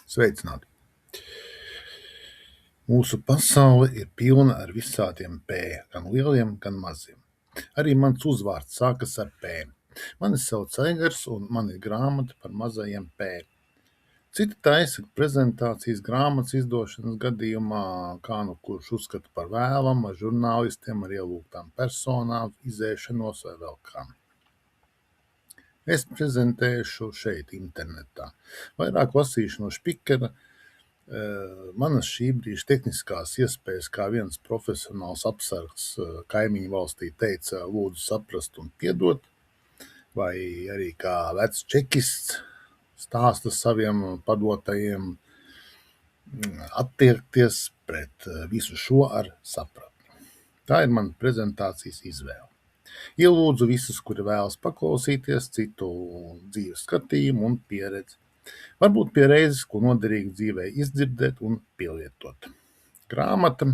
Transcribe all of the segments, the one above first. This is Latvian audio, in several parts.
Sveicināti! Mūsu pasaule ir pilna ar visādiem P, gan lieliem, gan maziem. Arī mans uzvārds sākas ar P. Mani sauc Aigars, un man ir grāmata par mazajiem P. Citi taisa prezentācijas grāmatas izdošanas gadījumā, kā nu kurš uzskata par vēlamu, ar žurnālistiem, ar ielūgtām personām, izēšanos vai vēl kā. Es prezentēšu šeit internetā. Vairāk lasīšu no špikera. Manas šī brīža tehniskās iespējas, kā viens profesionāls apsargs kaimiņu valstī teica, lūdzu saprast un piedot, vai arī kā vecs čekists stāsta saviem padotajiem attiekties pret visu šo ar sapratni. Tā ir mana prezentācijas izvēle. Ielūdzu visus, kuri vēlas paklausīties citu dzīves skatījumu un pieredzi. Varbūt pie reizes, ko noderīgi dzīvē izdzirdēt un pielietot. Grāmata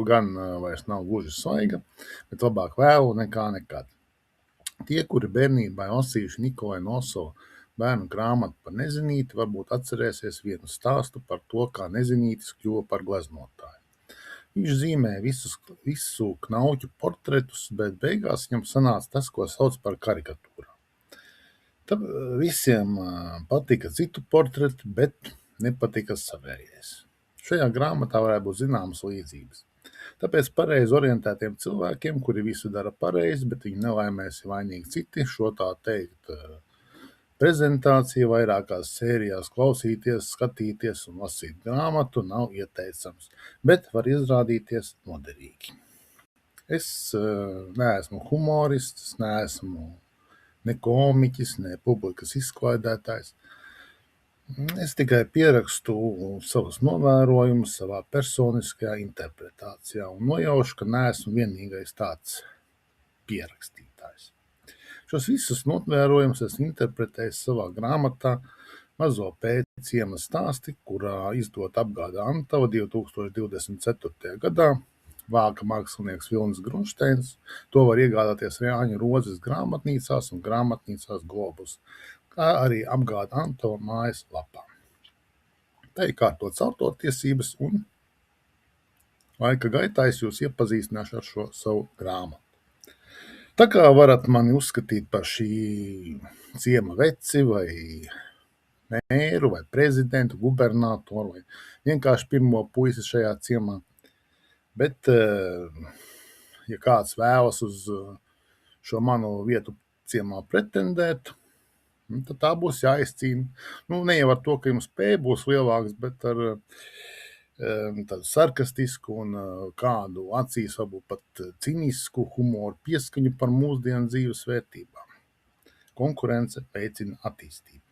gan vairs nav gluži svaiga, bet labāk vēlu nekā nekad. Tie, kuri bērnībā lasījuši Nikolai Nosovu bērnu grāmatu par nezinīti, varbūt atcerēsies vienu stāstu par to, kā nezinītis kļuva par gleznotāju. Viņš zīmē visu knauķu portretus, bet beigās viņam sanāca tas, ko sauc par karikatūru. Tad visiem patika citu portreti, bet nepatika savējais. Šajā grāmatā varētu būt zināmas līdzības. Tāpēc pareizi orientētiem cilvēkiem, kuri visu dara pareizi, bet viņi nelaimēs ir vainīgi citi, šo tā teikt prezentāciju vairākās sērijās klausīties, skatīties un lasīt grāmatu nav ieteicams, bet var izrādīties noderīgi. Es neesmu humorists, neesmu ne komiķis, ne publikas izklaidētājs. Es tikai pierakstu savus novērojumus savā personiskajā interpretācijā un nojaušu, ka neesmu vienīgais tāds pierakstītājs. Šos visus novērojumus es interpretēju savā grāmatā Mazo P ciema stāsti, kurā izdot apgāda Antava 2024. gadā. Vāka mākslinieks Vilnis Grunšteins. To var iegādāties Jāņa Rozes grāmatnīcās un grāmatnīcās Globus, kā arī apgāda Antava mājas lapā. Tā ir kārtots autortiesības un laika gaitā es jūs iepazīstināšu ar šo savu grāmatu. Tā kā varat mani uzskatīt par šī ciema veci vai mēru vai prezidentu, gubernatoru vai vienkārši pirmo puisi šajā ciemā. Bet, ja kāds vēlas uz šo manu vietu ciemā pretendēt, tad tā būs jāizcīna. Ne jau ar to, ka jums P būs lielāks, bet ar tādu sarkastisku un kādu acīs varbūt pat cinisku humoru pieskaņu par mūsdienu dzīves vērtībām. Konkurence veicina attīstību.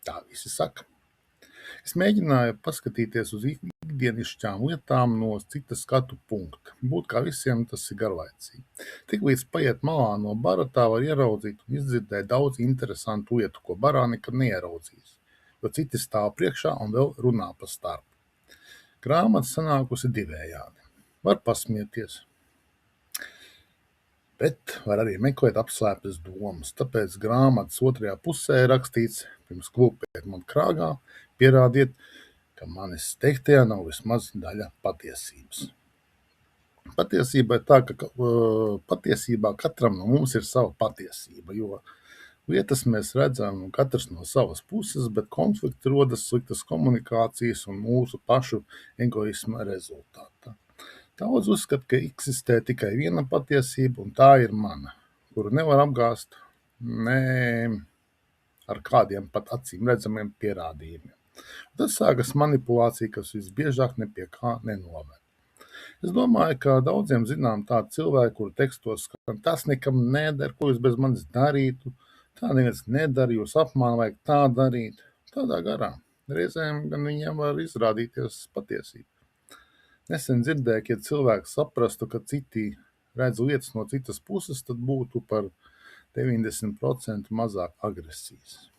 Tā visi saka. Es mēģināju paskatīties uz ikdienišķām lietām no cita skatu punkta. Būt kā visiem tas ir garlaicīgi. Tiklīdz paiet malā no bara, tā var ieraudzīt un izdzirdēt daudz interesantu lietu, ko barā nekad neieraudzīs, jo citi stāv priekšā un vēl runā pa starpu. Grāmata sanākusi divējādi. Var pasmieties, bet var arī meklēt apslēptas domas. Tāpēc grāmatas otrajā pusē rakstīts: pirms klūpēt man krāgā, pierādiet, ka manis teiktajā nav vismaz daļa patiesības. Patiesība ir tā, ka patiesībā katram no mums ir sava patiesība, jo lietas mēs redzam katrs no savas puses, bet konflikti rodas sliktas komunikācijas un mūsu pašu egoisma rezultātā. Daudz uzskata, ka eksistē tikai viena patiesība, un tā ir mana, kuru nevar apgāzt ne ar kādiem pat acīm redzamiem pierādījumiem. Tad sākas manipulācija, kas visbiežāk ne pie kā nenoved. Es domāju, ka daudziem zinām tādi cilvēki, kuru tekstos skan: tas nekam neder, ko jūs bez manis darītu, tā neviens nedara, jūs apmāna, vajag tā darīt. Tādā garā. Reizēm gan viņiem var izrādīties patiesība. Nesen dzirdēju, ka ja cilvēks saprastu, ka citi redz lietas no citas puses, tad būtu par 90% mazāk agresijas.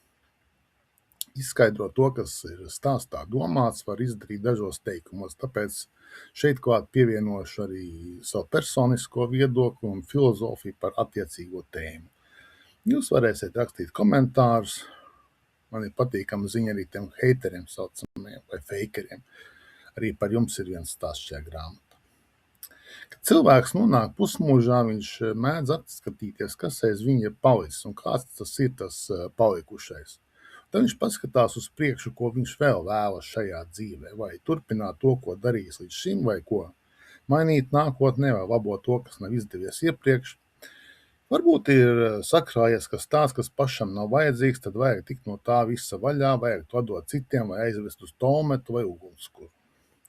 Izskaidrot to, kas ir stāstā domāts, var izdarīt dažos teikumos, tāpēc šeit klāt pievienošu arī savu personisko viedokli un filozofiju par attiecīgo tēmu. Jūs varēsiet rakstīt komentārus, Man ir patīkama ziņa arī tiem heiteriem saucamiem vai fakeriem. Arī par jums ir viens stāsts šajā grāmatā. Kad cilvēks nonāk pusmūžā, viņš mēdz atskatīties, kas aiz viņa ir palicis un kāds tas ir tas palikušais. Tad viņš paskatās uz priekšu, ko viņš vēl vēlas šajā dzīvē, vai turpināt to, ko darījis līdz šim, vai ko mainīt nākotnē, vai labot to, kas nav izdevies iepriekš. Varbūt ir sakrājies kas tāds, kas pašam nav vajadzīgs, tad vajag tikt no tā visa vaļā, vajag to dot citiem, vai aizvest uz tometu vai ugunskura.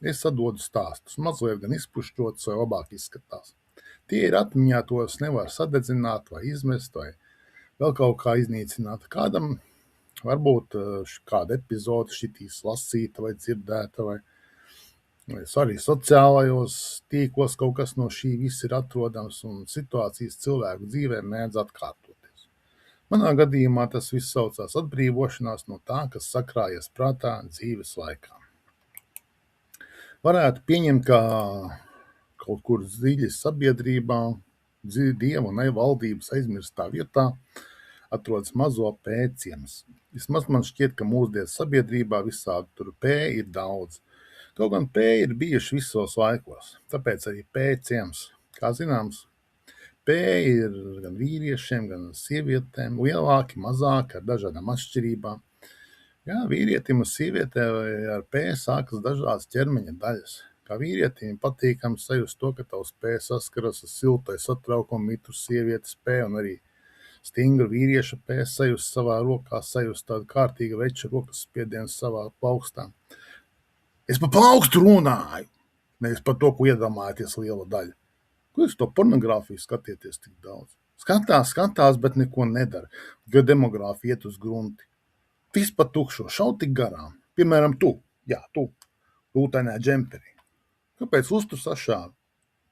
Es atdodu stāstus, mazliet gan izpušķots, vai labāk izskatās. Tie ir atmiņā, tos nevar sadedzināt vai izmest, vai vēl kaut kā iznīcināt. Kādam varbūt kāda epizode šitīs lasīta vai dzirdēta, vai arī sociālajos tīklos kaut kas no šī viss ir atrodams, un situācijas cilvēku dzīvē mēdz atkārtoties. Manā gadījumā tas viss saucās atbrīvošanās no tā, kas sakrājies prātā dzīves laikā. Varētu pieņemt, ka kaut kur dziļi sabiedrībā, Dieva un valdības aizmirstā vietā atrodas mazo P ciems. Vismaz man šķiet, ka mūsdienu sabiedrībā visādi tur P ir daudz. Kaut gan P ir bijuši visos laikos, tāpēc arī P ciems. Kā zināms, P ir gan vīriešiem, gan sievietēm, lielāki, mazāki, ar dažādām atšķirībām. Jā, vīrietim un sievietē ar P sākas dažādas ķermeņa daļas. Kā vīrietim patīkami sajust to, ka tavs P saskaras ar siltai satraukumu mitru sievietes P un arī stingru vīrieša P sajust savā rokā, sajust tādu kārtīgu veča rokas spiedienu savā plaukstā. Es par plaukstu runāju, nevis par to, ko iedomājaties liela daļa. Ko jūs to pornogrāfiju skatieties tik daudz? Skatās, bet neko nedara, jo demogrāfija iet uz grunti. Viss pa tukšo, šau tik garām. Piemēram, tu, rūtainā džemperī. Kāpēc uztu sašāvi?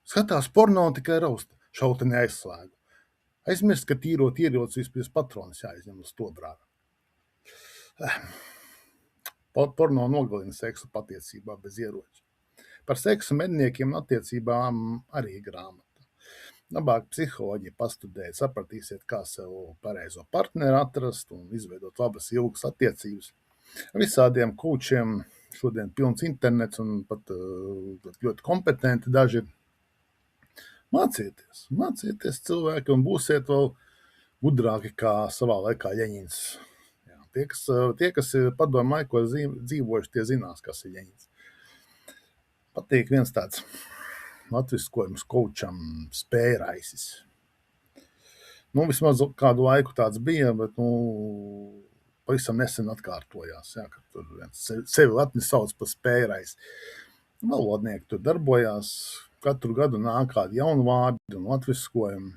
Skatās porno un tikai rausta, šautenē aizslēgu. Aizmirst, ka tīrot ieroci vispirms patronas jāizņem uz to brāru. Porno nogalina seksu patiesībā bez ieroča. Par seksu medniekiem un attiecībām arī grāmata. Labāk psiholoģiju pastudēt, sapratīsiet, kā sev pareizo partneri atrast un izveidot labas ilgas attiecības. Visādiem kūčiem šodien pilns internets un pat ļoti kompetenti daži ir. Mācieties cilvēki un būsiet vēl gudrāki kā savā laikā Ļeņins. Tie, kas ir padomu laikos dzīvojuši, tie zinās, kas ir Ļeņins. Patīk viens tāds latviskojums koučam spējraisis. Vismaz kādu laiku tāds bija, bet pavisam nesen atkārtojās, ka tur viens sevi latni sauc par spējraisi. Valodnieki tur darbojās, katru gadu nāk kādi jauni vārdi un latviskojumi.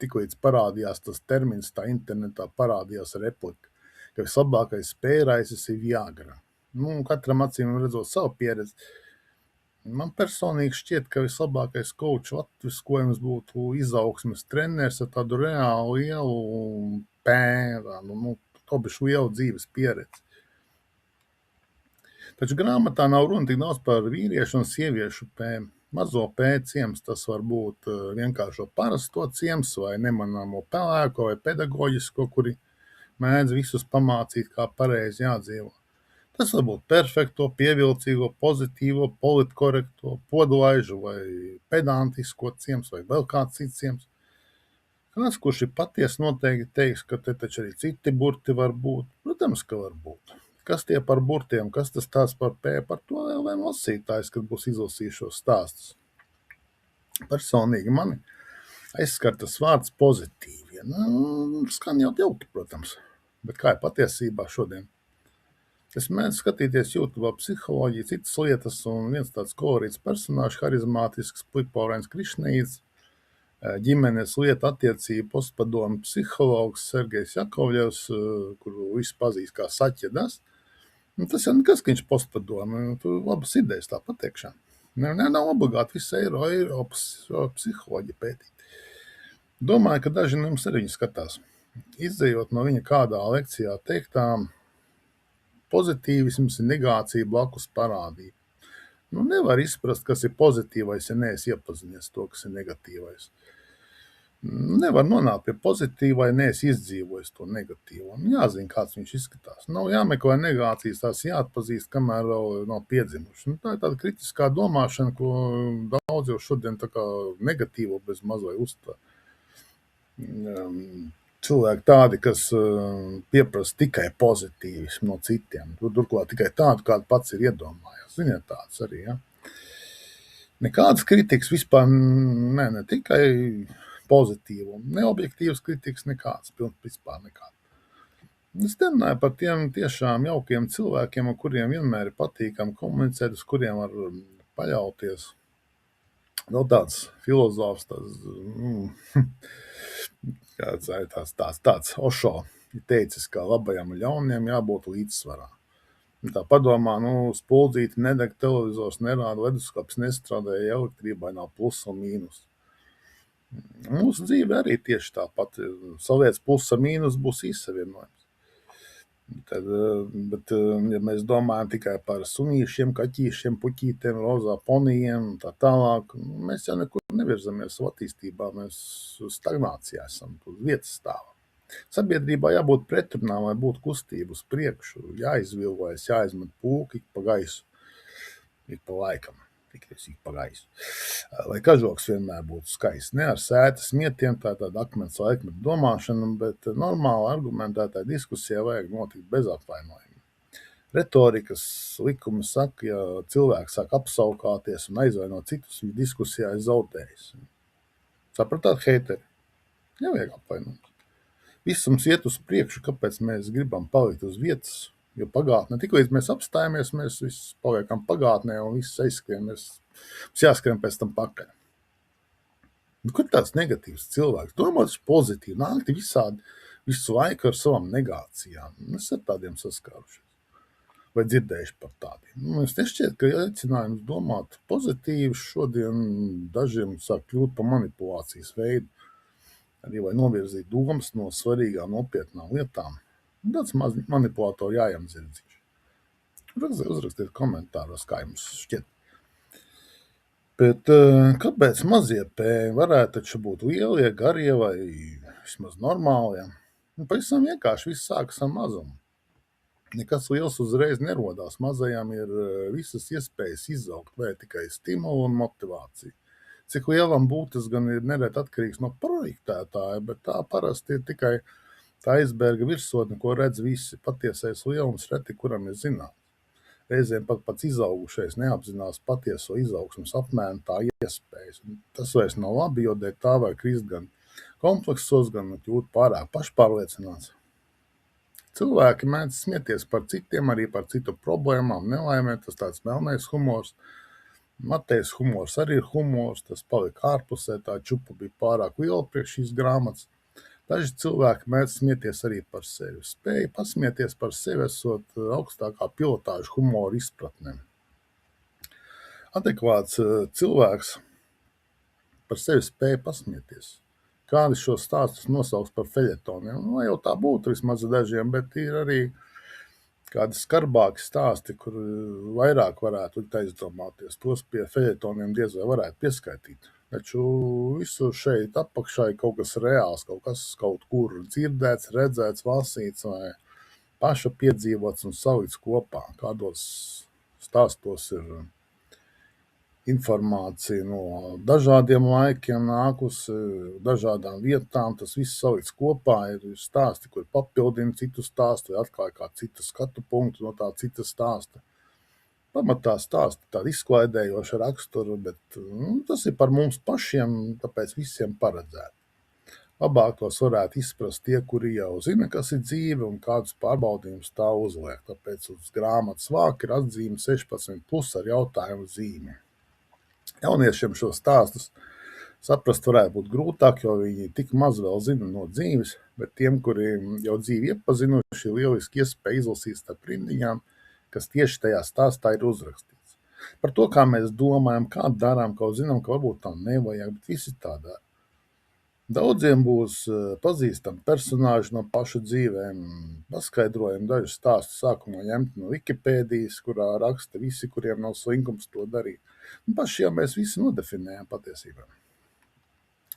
Tiklīdz parādījās tas termins, tā internetā parādījās replika, ka vislabākais spējraisis ir Viagra. Katram acīm redzot savu pieredzi. Man personīgi šķiet, ka vislabākais kouču latviskojums būtu izaugsmes treneris ar tādu reālu lielu lielu dzīves pieredzi. Taču grāmatā nav runa tik daudz par vīriešu un sieviešu P. Mazo P ciems tas var būt vienkāršo parasto ciems vai nemanāmo pelēko vai pedagoģisko, kuri mēdz visus pamācīt, kā pareizi jādzīvo. Tas var būt perfekto, pievilcīgo, pozitīvo, politkorekto, podlaižu vai pedantisko ciems vai vēl kāds cits ciems. Kāds, kurš ir patiesi noteikti teiks, ka te taču arī citi burti var būt. Protams, ka var būt. Kas tie par burtiem, kas tas tās par P, par to vēl lasītājs, kad būs izlasījušos stāstus. Personīgi mani aizskar tas vārds pozitīvi. Skan jau jauki, protams, bet kā ir patiesībā šodien? Es mēdzu skatīties YouTube psiholoģiju, citas lietas, un viens tāds kolorīts personāžs, harizmātisks, plipaurains Krišnīts, ģimenes lieta attiecību postpadomu psihologs Sergejs Jakovļevs, kuru visi pazīst kā Saķedas. Tas jau nekas, ka viņš postpadomu, tur labas idejas tā pateikšā. Nav obligāti visu Eiropas psiholoģiju pētīt. Domāju, ka daži no jums arī viņu skatās. Izdzējot no viņa kādā lekcijā teiktā, pozitīvisms ir negācija blakus parādība. Nevar izprast, kas ir pozitīvais, ja neesi iepazinies to, kas ir negatīvais. Nevar nonākt pie pozitīva, ja neesi izdzīvojis to negatīvo. Jāzina, kāds viņš izskatās. Nav jāmeklē negācijas, tās jāatpazīst, kamēr vēl nav piedzimuši. Tā ir tāda kritiskā domāšana, ko daudz jau šodien tā kā negatīvo bez maz vai uztver. Cilvēki tādi, kas pieprasa tikai pozitīvismu no citiem. Turklāt tikai tādu, kādu pats ir iedomājies. Ziniet, tāds arī, ja? Nekādas kritikas vispār, ne tikai pozitīvu, neobjektīvas kritikas nekāds, vispār nekāds. Es runāju par tiem tiešām jaukiem cilvēkiem, ar kuriem vienmēr ir patīkami komunicēt, uz kuriem var paļauties. Vēl tāds filozofs, tāds Ošo teicis, ka labajam un ļauniem jābūt līdzsvarā. Tā padomā, spuldzīti nedeg, televizors nerāda, leduskapis nestrādā, ja elektrībai nav plus un mīnus. Mūsu dzīve arī tieši tāpat. Saliec plus un mīnus būs izsavienojums. Bet, ja mēs domājam tikai par sunīšiem, kaķīšiem, puķītiem, rozā ponijiem un tā tālāk, mēs jau nekur nevirzamies savu attīstībā, mēs stagnācijā esam, uz vietas stāvam. Sabiedrībā jābūt pretrunām, lai būtu kustība uz priekšu, jāizvilgojas, jāizmet pūki pa gaisu, ik pa laikam, ik pa gaisu. Lai kažoks vienmēr būtu skaists, ne ar sētas mietiem, tā tāda akmens laikmeta domāšana, bet normāli argumentētai diskusijai vajag notikt bez apvainojuma. Retorikas likumi saka, ja cilvēks sāk apsaukāties un aizvainot citus, viņš diskusijā ir zaudējis. Sapratāt, heiteri? Nevajag apvainot. Viss mums iet uz priekšu, kāpēc mēs gribam palikt uz vietas, jo pagātnē, tiklīdz mēs apstājamies, mēs viss paliekam pagātnē un viss aizskrien, mums jāskrien pēc tam pakaļ. Kur tāds negatīvs cilvēks? Domāts pozitīvi, nākti visādi visu laiku ar savām negācijām. Mēs ar tādiem saskārušies. Vai dzirdējuši par tādiem. Es nešķiet, ka aicinājums domāt pozitīvi šodien dažiem sāk kļūt par manipulācijas veidu. Arī vai novirzīt domas no svarīgām nopietnām lietām. Tāds manipulātori jājam zirdziņš. Uzrakstiet komentāros, kā jums šķiet. Bet kāpēc mazie pēji varētu taču būt lielie, garie vai vismaz normālie? Pavisam vienkārši viss sākas ar mazumu. Nekas liels uzreiz nerodās. Mazajām ir visas iespējas izaugt, vai tikai stimulu un motivāciju. Cik lielam būt, tas gan ir nereti atkarīgs no projektētāja, bet tā parasti ir tikai tā aizberga virsotne, ko redz visi. Patiesais lielums reti, kuram ir zināms. Reizēm pat pats izaugušais neapzinās patieso izaugsmas apmēru tā iespējas. Tas vairs nav labi, jo dēļ tā var krist gan kompleksos, gan kļūt pārāk pašpārliecināts. Cilvēki mēdz smieties par citiem, arī par citu problēmām, nelaimē, tas tāds melnais humors. Matejs humors arī ir humors, tas palika ārpusē, tā čupa bija pārāk liela priekš šīs grāmatas. Daži cilvēki mēdz smieties arī par sevi. Spēja pasmieties par sevi esot augstākā pilotāžu humora izpratnē. Adekvāts cilvēks par sevi spēja pasmieties. Kādi šos stāstus nosauks par feļetoniem? Jau tā būtu vismaz dažiem, bet ir arī kādi skarbāki stāsti, kur vairāk varētu aizdomāties. Tos pie feļetoniem diez vai varētu pieskaitīt. Taču visur šeit apakšā ir kaut kas reāls, kaut kur dzirdēts, redzēts, lasīts vai paša piedzīvots un salikts kopā. Kādos stāstos ir informācija no dažādiem laikiem nākusi, dažādām vietām, tas viss salikts kopā, ir stāsti, kur papildina citu stāstu, vai atklāja kā citu skatu punktu no tā cita stāsta. Pamatā stāsti tādi izklaidējoši raksturu, bet tas ir par mums pašiem, tāpēc visiem paredzēt. Labāk tos varētu izprast tie, kuri jau zina, kas ir dzīve un kādus pārbaudījumus tā uzliek. Tāpēc uz grāmatas vāka ir atzīme 16+ ar jautājumu zīmi. Jauniešiem šo stāstus saprast varētu būt grūtāk, jo viņi tik maz vēl zina no dzīves, bet tiem, kuri jau dzīvi iepazinuši, ir lieliski iespēja izlasīt starp rindiņām, kas tieši tajā stāstā ir uzrakstīts. Par to, kā mēs domājam, kā darām, kā zinām, ka varbūt tā nevajag, bet visi tā dara. Daudziem būs pazīstami personāži no pašu dzīvēm, paskaidrojam dažu stāstu sākumā ņemti no Wikipēdijas, kurā raksta visi, kuriem nav slinkums to darīt. Paši jau mēs visi nodefinējam patiesībā.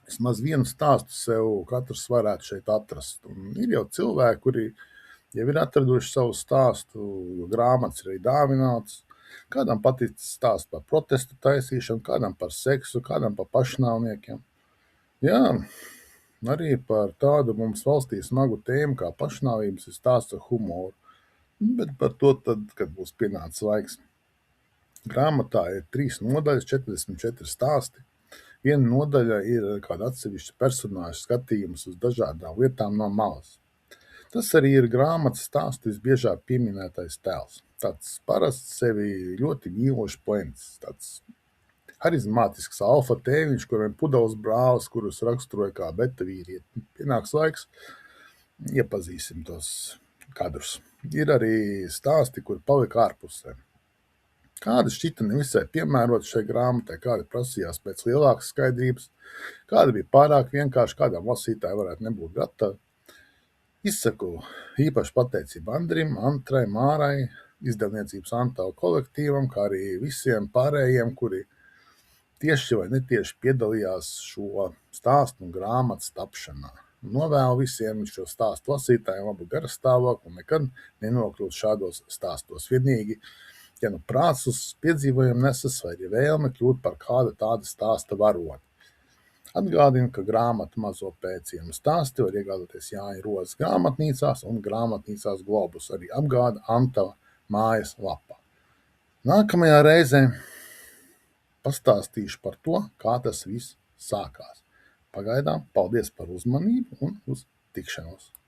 vismaz vienu stāstu sev katrs varētu šeit atrast. Un ir jau cilvēki, kuri jau ir atraduši savu stāstu, jo grāmatas ir arī dāvinātas. Kādam patīk stāst par protestu taisīšanu, kādam par seksu, kādam par pašnāvniekiem. Jā, arī par tādu mums valstī smagu tēmu kā pašnāvības ir stāsts ar humoru. Bet par to tad, kad būs pienācis laiks. Grāmatā ir 3 nodaļas, 44 stāsti. Viena nodaļa ir kāda atsevišķa personāža skatījums uz dažādām lietām no malas. Tas arī ir grāmatas stāstu visbiežāk pieminētais tēls. Tāds parasts sevi ļoti mīlošs plēns, tāds harizmātisks alfa tēviņš, kuriem pudeles brālis, kurus raksturoja kā beta vīrieti. Pienāks laiks, iepazīsim tos kadrus. Ir arī stāsti, kur palika ārpusē. Kādi šķita nevisai piemēroti šai grāmatai, kādi prasījās pēc lielākas skaidrības, kādi bija pārāk vienkārši, kādām lasītāji varētu nebūt gatavi. Izsaku īpaši pateicību Andrim, Antrai, Mārai, izdevniecības Antau kolektīvam, kā arī visiem pārējiem, kuri tieši vai netieši piedalījās šo stāstu un grāmatas tapšanā. Novēlu visiem šo stāstu lasītājiem labu garastāvokli un nekad nenokļūt šādos stāstos. Vienīgi, ja nu prāts uz piedzīvojumiem nesas vai ir vēlme kļūt par kāda tāda stāsta varoni. Atgādinu, ka grāmatu Mazo pēcienu stāsti var iegādāties Jāņa Rozes grāmatnīcās un grāmatnīcās Globus, arī apgāda Antava mājas lapā. Nākamajā reizē pastāstīšu par to, kā tas viss sākās. Pagaidām paldies par uzmanību un uz tikšanos!